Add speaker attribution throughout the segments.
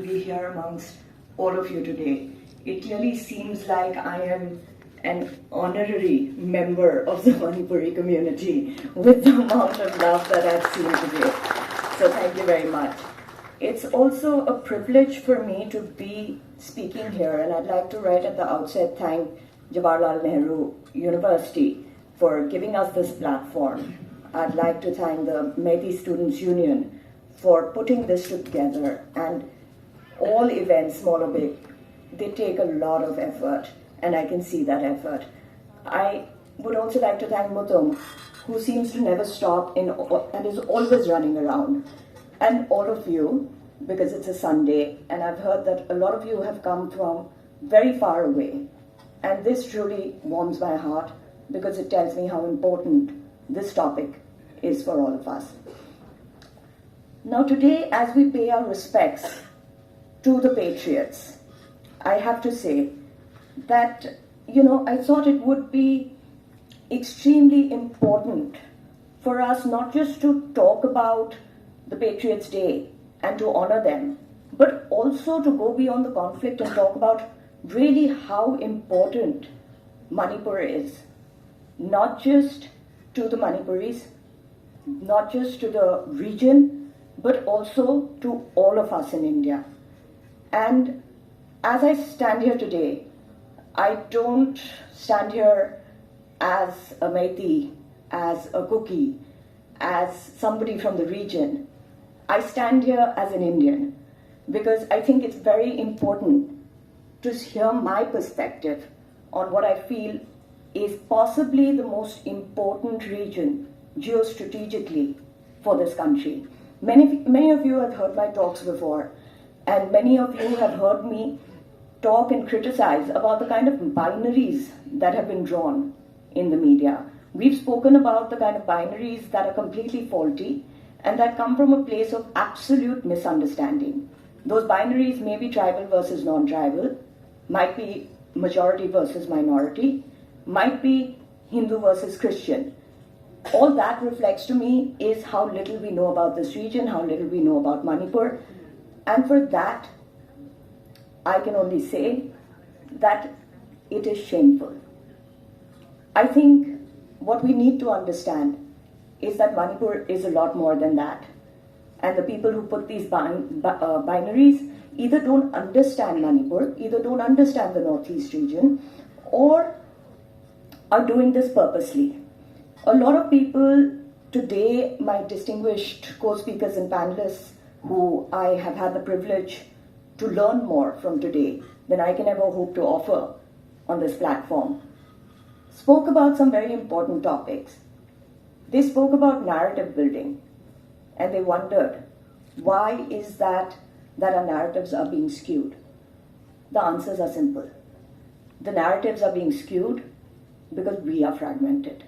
Speaker 1: to be here amongst all of you today. It clearly seems like I am an honorary member of the Manipuri community with the amount of love that I've seen today. So thank you very much. It's also a privilege for me to be speaking here, and I'd like to right at the outset thank Jawaharlal Nehru University for giving us this platform. I'd like to thank the Meitei Students Union for putting this together, and all events, small or big, they take a lot of effort, and I can see that effort. I would also like to thank Mutum, who seems to never stop and is always running around, and all of you, because it's a Sunday, and I've heard that a lot of you have come from very far away, and this truly warms my heart because it tells me how important this topic is for all of us. Now today, as we pay our respects to the patriots, I have to say that, I thought it would be extremely important for us not just to talk about the Patriots' Day and to honor them, but also to go beyond the conflict and talk about really how important Manipur is, not just to the Manipuris, not just to the region, but also to all of us in India. And as I stand here today, I don't stand here as a Meitei, as a Kuki, as somebody from the region. I stand here as an Indian because I think it's very important to hear my perspective on what I feel is possibly the most important region geostrategically for this country. Many of you have heard my talks before, and many of you have heard me talk and criticize about the kind of binaries that have been drawn in the media. We've spoken about the kind of binaries that are completely faulty and that come from a place of absolute misunderstanding. Those binaries may be tribal versus non-tribal, might be majority versus minority, might be Hindu versus Christian. All that reflects to me is how little we know about this region, how little we know about Manipur. And for that, I can only say that it is shameful. I think what we need to understand is that Manipur is a lot more than that. And the people who put these binaries either don't understand Manipur, either don't understand the Northeast region, or are doing this purposely. A lot of people today, my distinguished co-speakers and panelists, who I have had the privilege to learn more from today than I can ever hope to offer on this platform, spoke about some very important topics. They spoke about narrative building, and they wondered, why is that our narratives are being skewed? The answers are simple. The narratives are being skewed because we are fragmented.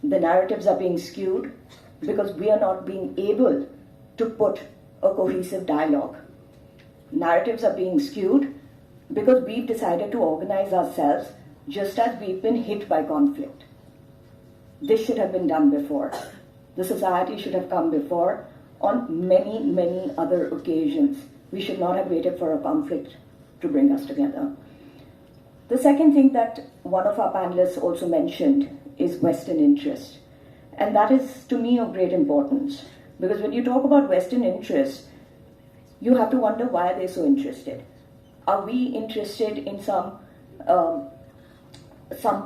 Speaker 1: The narratives are being skewed because we are not being able to put a cohesive dialogue. Narratives are being skewed because we've decided to organize ourselves just as we've been hit by conflict. This should have been done before. The society should have come before on many, many other occasions. We should not have waited for a conflict to bring us together. The second thing that one of our panelists also mentioned is Western interest. And that is, to me, of great importance. Because when you talk about Western interest, you have to wonder, why are they so interested? Are we interested in some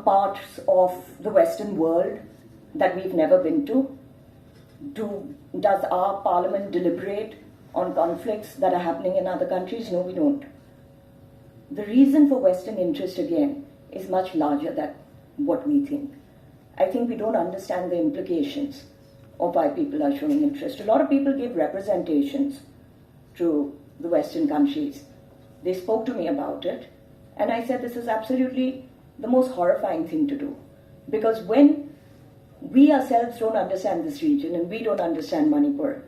Speaker 1: parts of the Western world that we've never been to? Does our parliament deliberate on conflicts that are happening in other countries? No, we don't. The reason for Western interest, again, is much larger than what we think. I think we don't understand the implications of why people are showing interest. A lot of people give representations to the Western countries. They spoke to me about it, and I said this is absolutely the most horrifying thing to do. Because when we ourselves don't understand this region and we don't understand Manipur,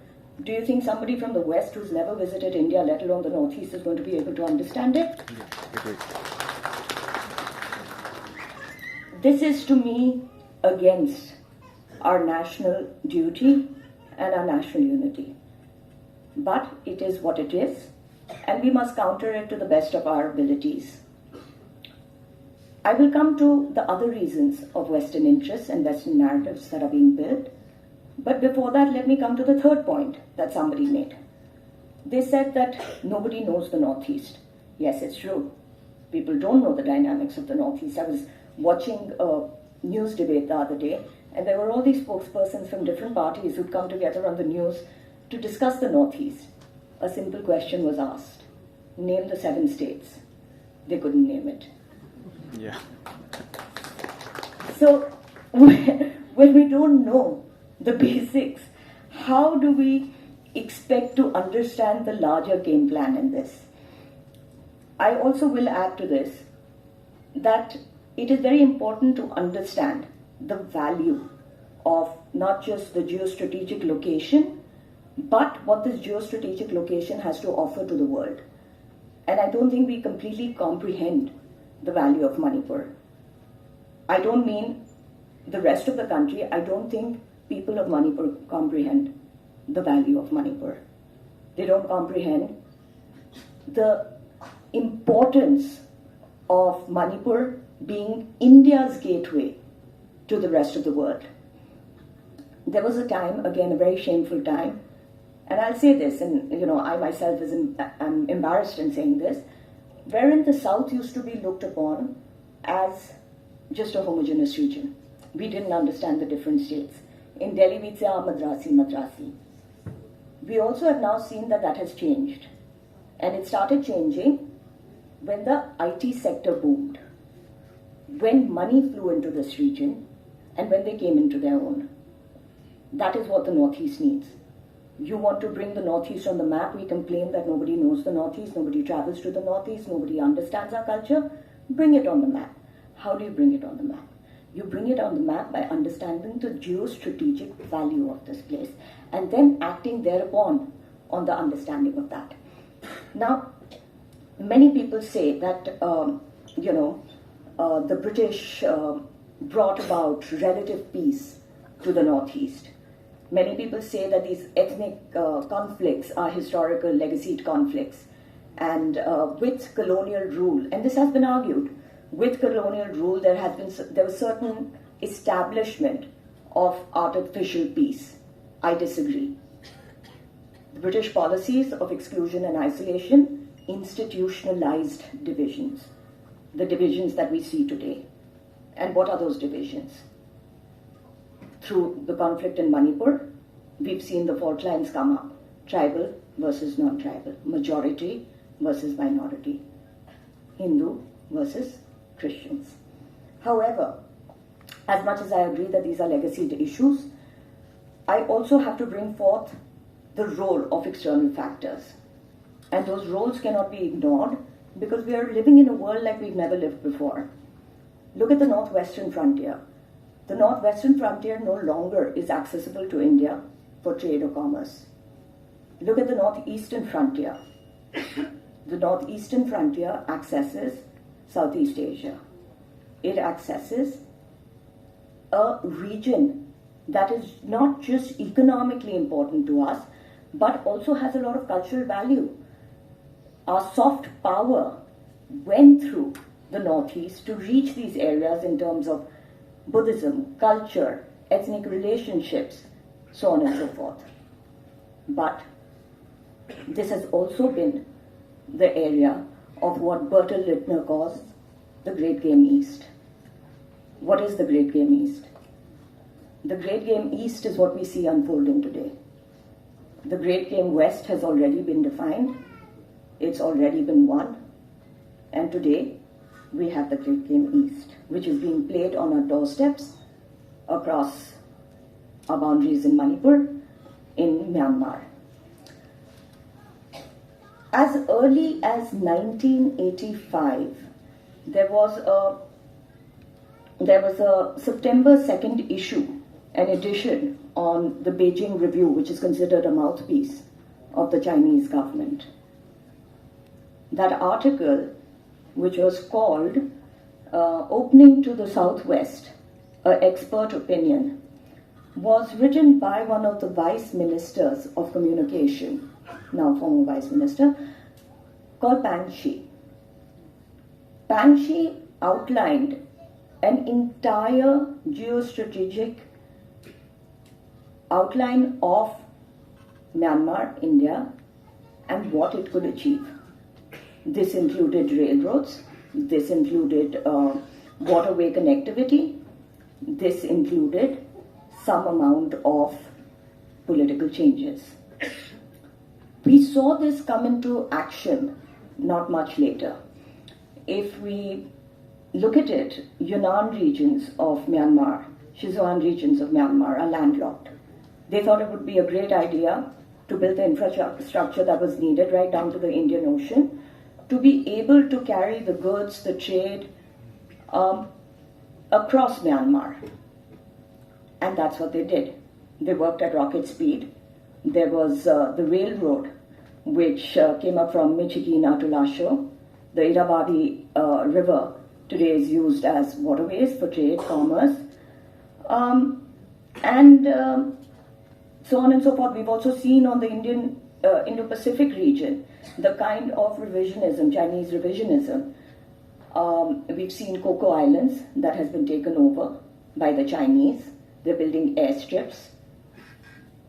Speaker 1: do you think somebody from the West who's never visited India, let alone the Northeast, is going to be able to understand it?
Speaker 2: Agreed.
Speaker 1: This is, to me, against our national duty and our national unity. But it is what it is, and we must counter it to the best of our abilities. I will come to the other reasons of Western interests and Western narratives that are being built. But before that, let me come to the third point that somebody made. They said that nobody knows the Northeast. Yes, it's true. People don't know the dynamics of the Northeast. I was watching a news debate the other day, and there were all these spokespersons from different parties who'd come together on the news to discuss the Northeast. A simple question was asked. Name the 7 states. They couldn't name it.
Speaker 2: Yeah.
Speaker 1: So, when we don't know the basics, how do we expect to understand the larger game plan in this? I also will add to this that it is very important to understand the value of not just the geostrategic location, but what this geostrategic location has to offer to the world. And I don't think we completely comprehend the value of Manipur. I don't mean the rest of the country. I don't think people of Manipur comprehend the value of Manipur. They don't comprehend the importance of Manipur being India's gateway to the rest of the world. There was a time, again a very shameful time, and I'll say this, and I myself am embarrassed in saying this, wherein the South used to be looked upon as just a homogeneous region. We didn't understand the different states. In Delhi, we'd say, Madrasi, Madrasi. We also have now seen that that has changed. And it started changing when the IT sector boomed, when money flew into this region, and when they came into their own. That is what the Northeast needs. You want to bring the Northeast on the map. We complain that nobody knows the Northeast, nobody travels to the Northeast, nobody understands our culture. Bring it on the map. How do you bring it on the map? You bring it on the map by understanding the geostrategic value of this place and then acting thereupon on the understanding of that. Now, many people say that, the British brought about relative peace to the Northeast. Many people say that these ethnic conflicts are historical legacied conflicts, and with colonial rule, and this has been argued, with colonial rule there was certain establishment of artificial peace. I disagree. The British policies of exclusion and isolation institutionalized divisions, the divisions that we see today. And what are those divisions? Through the conflict in Manipur, we've seen the fault lines come up. Tribal versus non-tribal. Majority versus minority. Hindu versus Christians. However, as much as I agree that these are legacy issues, I also have to bring forth the role of external factors. And those roles cannot be ignored because we are living in a world like we've never lived before. Look at the northwestern frontier. The northwestern frontier no longer is accessible to India for trade or commerce. Look at the northeastern frontier. The northeastern frontier accesses Southeast Asia. It accesses a region that is not just economically important to us, but also has a lot of cultural value. Our soft power went through the Northeast to reach these areas in terms of Buddhism, culture, ethnic relationships, so on and so forth. But this has also been the area of what Bertolt Littner calls the Great Game East. What is the Great Game East? The Great Game East is what we see unfolding today. The Great Game West has already been defined. It's already been won. And today, we have the Great Game East, which is being played on our doorsteps across our boundaries in Manipur, in Myanmar. As early as 1985, there was a September 2nd issue, an edition on the Beijing Review, which is considered a mouthpiece of the Chinese government. That article, which was called Opening to the Southwest, an Expert Opinion, was written by one of the Vice Ministers of Communication, now former Vice Minister, called Panshi. Panshi outlined an entire geostrategic outline of Myanmar, India, and what it could achieve. This included railroads, this included waterway connectivity, this included some amount of political changes. We saw this come into action not much later. If we look at it, Yunnan regions of Myanmar, Sichuan regions of Myanmar are landlocked. They thought it would be a great idea to build the infrastructure that was needed right down to the Indian Ocean to be able to carry the goods, the trade across Myanmar. And that's what they did. They worked at rocket speed. There was the railroad, which came up from Michikina to Lasho. The Irrawaddy River today is used as waterways for trade, commerce, and so on and so forth. We've also seen on the Indo-Pacific region the kind of revisionism, Chinese revisionism. We've seen Coco Islands that has been taken over by the Chinese. They're building airstrips.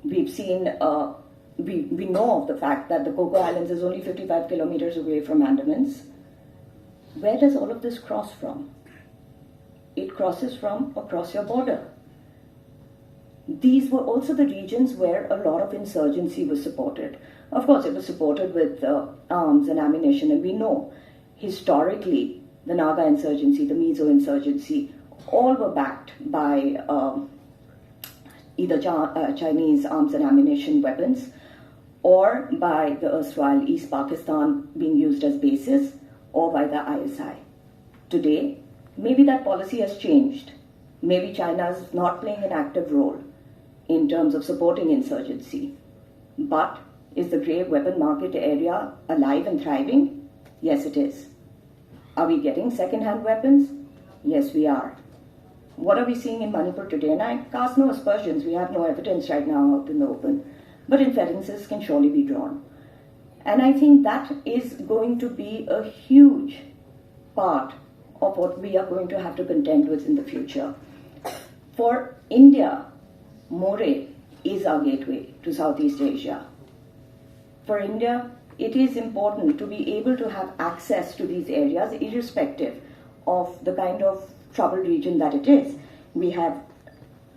Speaker 1: We've seen, we know of the fact that the Coco Islands is only 55 kilometers away from Andamans. Where does all of this cross from? It crosses from across your border. These were also the regions where a lot of insurgency was supported. Of course, it was supported with arms and ammunition, and we know historically the Naga insurgency, the Mizo insurgency, all were backed by either Chinese arms and ammunition weapons or by the erstwhile East Pakistan being used as bases or by the ISI. Today, maybe that policy has changed. Maybe China is not playing an active role in terms of supporting insurgency. But is the grey weapon market area alive and thriving? Yes, it is. Are we getting second-hand weapons? Yes, we are. What are we seeing in Manipur today? And I cast no aspersions. We have no evidence right now out in the open. But inferences can surely be drawn. And I think that is going to be a huge part of what we are going to have to contend with in the future. For India, Moreh is our gateway to Southeast Asia. For India, it is important to be able to have access to these areas irrespective of the kind of troubled region that it is. We have,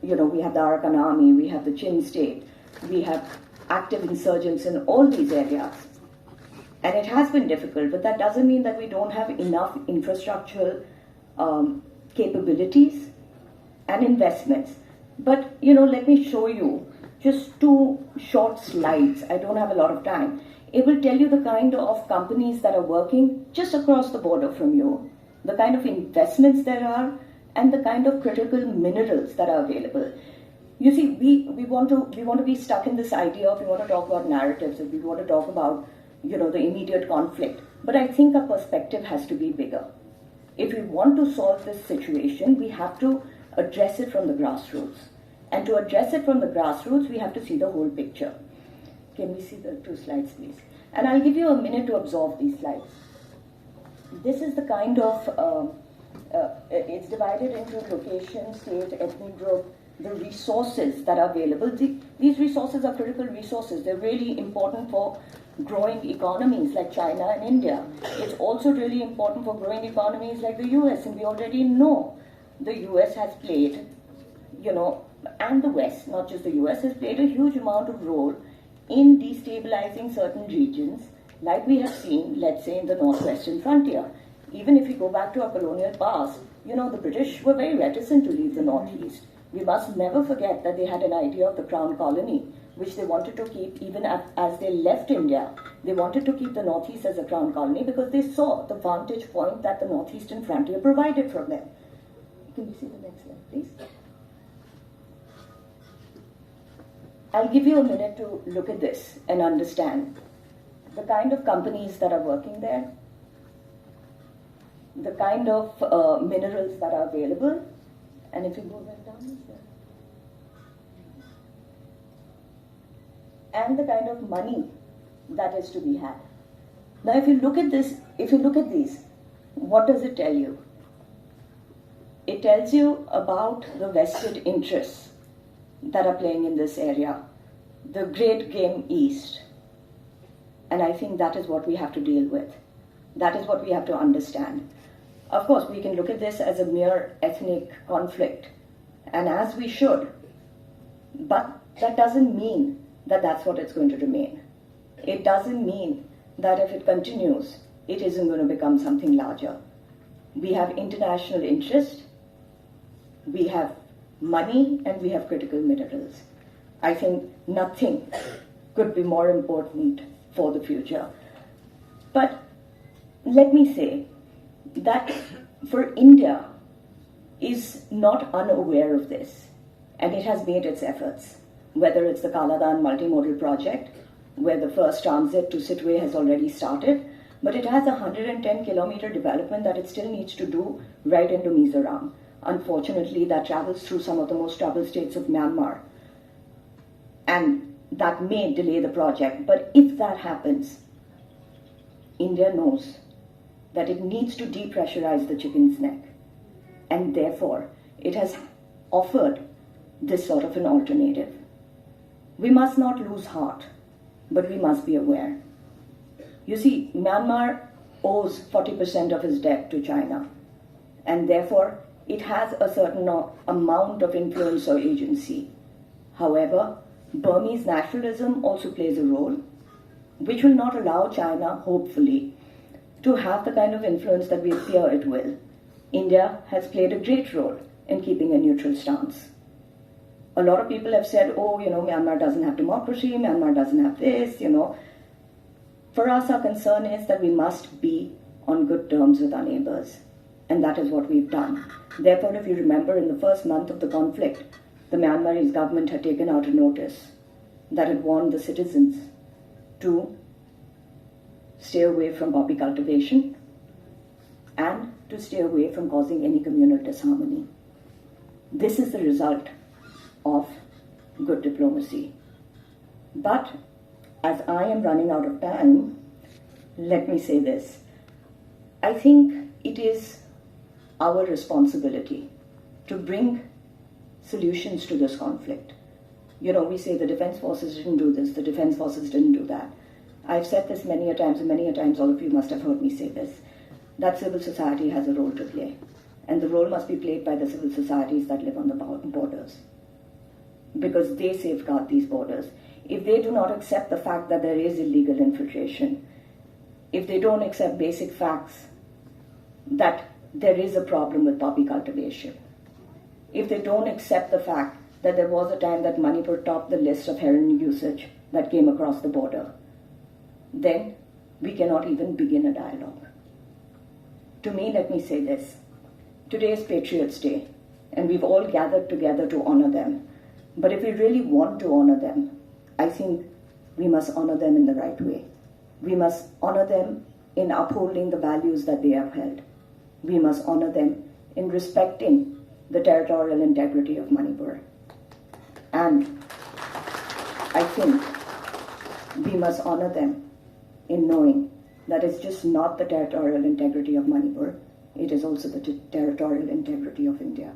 Speaker 1: we have the Arakan Army, we have the Chin State, we have active insurgents in all these areas. And it has been difficult, but that doesn't mean that we don't have enough infrastructural capabilities and investments. But, let me show you just 2 short slides. I don't have a lot of time. It will tell you the kind of companies that are working just across the border from you, the kind of investments there are, and the kind of critical minerals that are available. You see, we want to be stuck in this idea of we want to talk about narratives and we want to talk about the immediate conflict. But I think our perspective has to be bigger. If we want to solve this situation, we have to address it from the grassroots. And to address it from the grassroots, we have to see the whole picture. Can we see the 2 slides, please? And I'll give you a minute to absorb these slides. This is the kind of, it's divided into location, state, ethnic group, the resources that are available. These resources are critical resources. They're really important for growing economies like China and India. It's also really important for growing economies like the US, and we already know the US has played, and the West, not just the US, has played a huge amount of role in destabilizing certain regions, like we have seen, let's say, in the northwestern frontier. Even if we go back to our colonial past, the British were very reticent to leave the northeast. We must never forget that they had an idea of the crown colony, which they wanted to keep even as they left India. They wanted to keep the northeast as a crown colony because they saw the vantage point that the northeastern frontier provided for them. Can we see the next slide, please? I'll give you a minute to look at this and understand the kind of companies that are working there, the kind of minerals that are available, and if you go right down, and the kind of money that is to be had. Now, if you look at this, if you look at these, what does it tell you? It tells you about the vested interests that are playing in this area, the great game east. And I think that is what we have to deal with. That is what we have to understand. Of course, we can look at this as a mere ethnic conflict, and as we should, but that doesn't mean that that's what it's going to remain. It doesn't mean that if it continues, it isn't going to become something larger. We have international interest, we have money, and we have critical minerals. I think nothing could be more important for the future. But let me say that for India is not unaware of this, and it has made its efforts, whether it's the Kaladan multimodal project, where the first transit to Sitwe has already started, but it has a 110-kilometer development that it still needs to do right into Mizoram. Unfortunately, that travels through some of the most troubled states of Myanmar, and that may delay the project. But if that happens, India knows that it needs to depressurize the chicken's neck, and therefore it has offered this sort of an alternative. We must not lose heart, but we must be aware. You see, Myanmar owes 40% of its debt to China, and therefore it has a certain amount of influence or agency. However, Burmese nationalism also plays a role, which will not allow China, hopefully, to have the kind of influence that we fear it will. India has played a great role in keeping a neutral stance. A lot of people have said, oh, Myanmar doesn't have democracy, Myanmar doesn't have this, For us, our concern is that we must be on good terms with our neighbors. And that is what we've done. Therefore, if you remember, in the first month of the conflict, the Myanmarese government had taken out a notice that had warned the citizens to stay away from poppy cultivation and to stay away from causing any communal disharmony. This is the result of good diplomacy. But as I am running out of time, let me say this. I think it is our responsibility to bring solutions to this conflict. We say the defense forces didn't do this, the defense forces didn't do that. I've said this many a times, and many a times all of you must have heard me say this, that civil society has a role to play. And the role must be played by the civil societies that live on the borders, because they safeguard these borders. If they do not accept the fact that there is illegal infiltration, if they don't accept basic facts that there is a problem with poppy cultivation, if they don't accept the fact that there was a time that Manipur topped the list of heroin usage that came across the border, then we cannot even begin a dialogue. To me, let me say this. Today is Patriots' Day, and we've all gathered together to honor them. But if we really want to honor them, I think we must honor them in the right way. We must honor them in upholding the values that they upheld. We must honor them in respecting the territorial integrity of Manipur. And I think we must honor them in knowing that it's just not the territorial integrity of Manipur, it is also the territorial integrity of India.